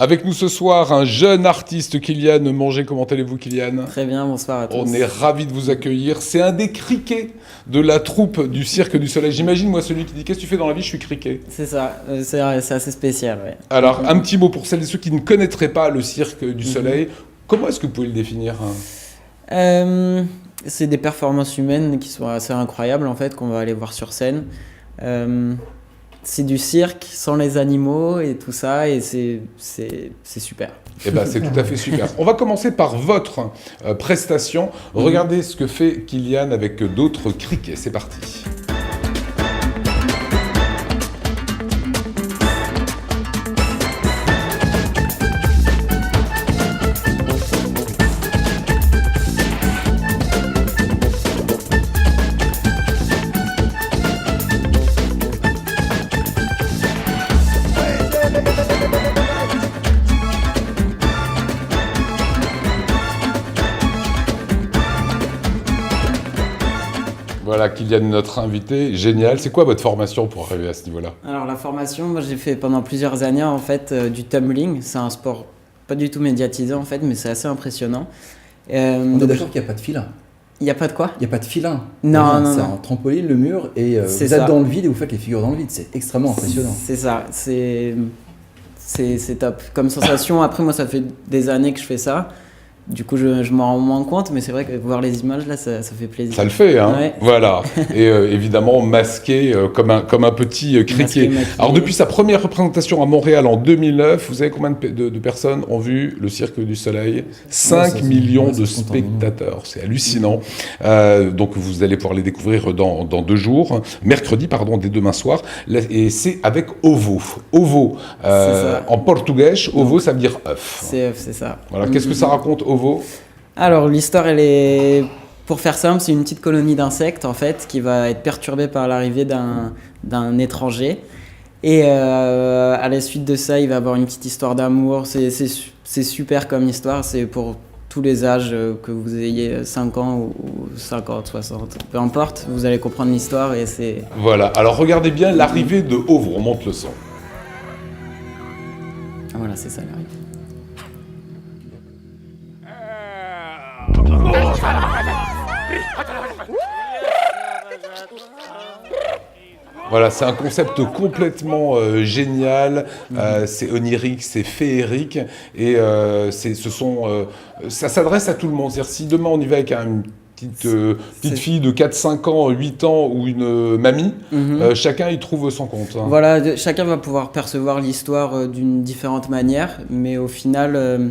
Avec nous ce soir, un jeune artiste, Kylian Manger. Comment allez-vous, Kylian ? Très bien, bonsoir à tous. On est ravis de vous accueillir. C'est un des criquets de la troupe du Cirque du Soleil. J'imagine, moi, celui qui dit « Qu'est-ce que tu fais dans la vie ? Je suis criquet ». C'est ça, c'est assez spécial, ouais. Alors, un petit mot pour celles et ceux qui ne connaîtraient pas le Cirque du Soleil. Comment est-ce que vous pouvez le définir ? C'est des performances humaines qui sont assez incroyables, en fait, qu'on va aller voir sur scène. C'est du cirque sans les animaux et tout ça, et c'est super. Eh ben, c'est tout à fait super. On va commencer par votre prestation. Regardez ce que fait Kylian avec d'autres criquets. C'est parti. Voilà, Kylian, notre invité, génial. C'est quoi votre formation pour arriver à ce niveau-là ? Alors la formation, moi j'ai fait pendant plusieurs années en fait du tumbling. C'est un sport pas du tout médiatisé en fait, mais c'est assez impressionnant. On est d'accord qu'il n'y a pas de filin. Il n'y a pas de quoi ? Il n'y a pas de filin. Non, non, c'est non. un trampoline, le mur, et vous êtes dans le vide et vous faites les figures dans le vide. C'est extrêmement impressionnant. C'est ça, c'est top. Comme sensation, après moi ça fait des années que je fais ça. Du coup, je m'en rends moins compte, mais c'est vrai que voir les images, là, ça fait plaisir. Ça le fait, hein. Ouais. Voilà. Et évidemment, masqué comme un petit criquet. Alors, depuis sa première représentation à Montréal en 2009, vous savez combien de personnes ont vu le Cirque du Soleil ? 5 millions de spectateurs. C'est hallucinant. Donc, vous allez pouvoir les découvrir dans 2 jours. Mercredi, pardon, dès demain soir. Et c'est avec Ovo. Ovo, en portugais, Ovo, ça veut dire œuf. C'est œuf, c'est ça. Voilà. Qu'est-ce que ça raconte, Ovo ? Alors l'histoire, elle est, pour faire simple, c'est une petite colonie d'insectes en fait qui va être perturbée par l'arrivée d'un étranger. Et à la suite de ça, il va avoir une petite histoire d'amour. C'est super comme histoire, c'est pour tous les âges, que vous ayez 5 ans ou 50, 60, peu importe, vous allez comprendre l'histoire et c'est... Voilà, alors regardez bien l'arrivée de Ovo, on monte le son. Voilà, c'est ça l'arrivée. Voilà, c'est un concept complètement génial, c'est onirique, c'est féerique, et ça s'adresse à tout le monde. C'est-à-dire, si demain on y va avec une petite fille de 4, 5 ans, 8 ans ou une mamie, chacun y trouve son compte. Hein. Voilà, chacun va pouvoir percevoir l'histoire d'une différente manière, mais au final,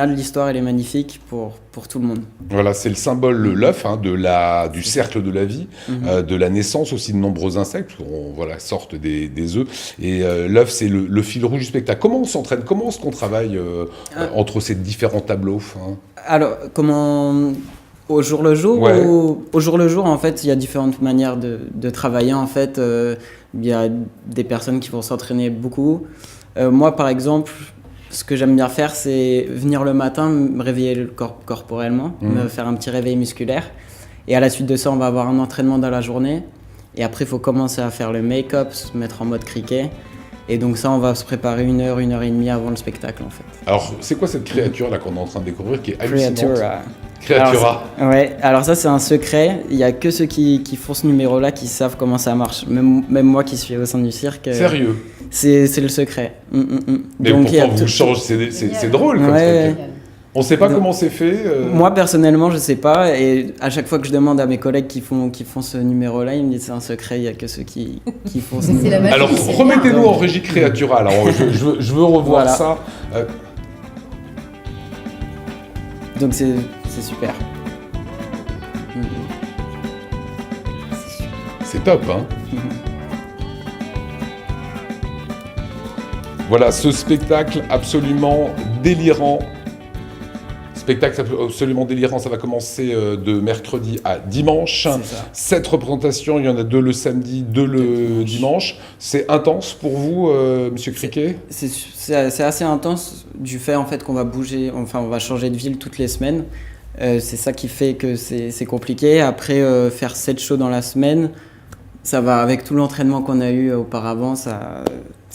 l'histoire, elle est magnifique pour tout le monde. Voilà, c'est le symbole, l'œuf, hein, du cercle de la vie, de la naissance aussi de nombreux insectes, sortent des œufs. Et l'œuf, c'est le fil rouge du spectacle. Comment on s'entraîne ? Comment est-ce qu'on travaille entre ces différents tableaux, hein ? Alors, au jour le jour, ouais. Au jour le jour, en fait, il y a différentes manières de travailler. En fait, il y a des personnes qui vont s'entraîner beaucoup. Moi, par exemple... Ce que j'aime bien faire, c'est venir le matin, me réveiller corporellement, me faire un petit réveil musculaire. Et à la suite de ça, on va avoir un entraînement dans la journée. Et après, il faut commencer à faire le make-up, se mettre en mode criquet. Et donc ça, on va se préparer 1 heure, 1 heure et demie avant le spectacle, en fait. Alors, c'est quoi cette créature-là qu'on est en train de découvrir, qui est hallucinante ? Créatura. Alors ça, c'est un secret. Il n'y a que ceux qui font ce numéro-là qui savent comment ça marche. Même moi qui suis au sein du cirque. Sérieux ? C'est le secret. Mais donc, pourtant, vous changez, c'est drôle comme truc. On ne sait pas comment c'est fait. Moi, personnellement, je ne sais pas. Et à chaque fois que je demande à mes collègues qui font ce numéro-là, ils me disent c'est un secret, il n'y a que ceux qui font ce numéro. Alors, remettez-nous en régie Créatura. Alors, je veux revoir ça. Donc, c'est super. C'est top, hein. Voilà, ce spectacle absolument délirant. Ça va commencer de mercredi à dimanche. 7 représentations, il y en a 2 le samedi, 2 le dimanche. C'est intense pour vous, Monsieur Criquet ? C'est assez intense du fait en fait qu'on va bouger, enfin on va changer de ville toutes les semaines. C'est ça qui fait que c'est compliqué. Après, faire 7 shows dans la semaine, Ça va, avec tout l'entraînement qu'on a eu auparavant, ça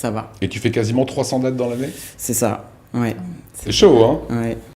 va. Et tu fais quasiment 300 dates dans l'année? C'est ça, ouais. C'est chaud, hein? Ouais.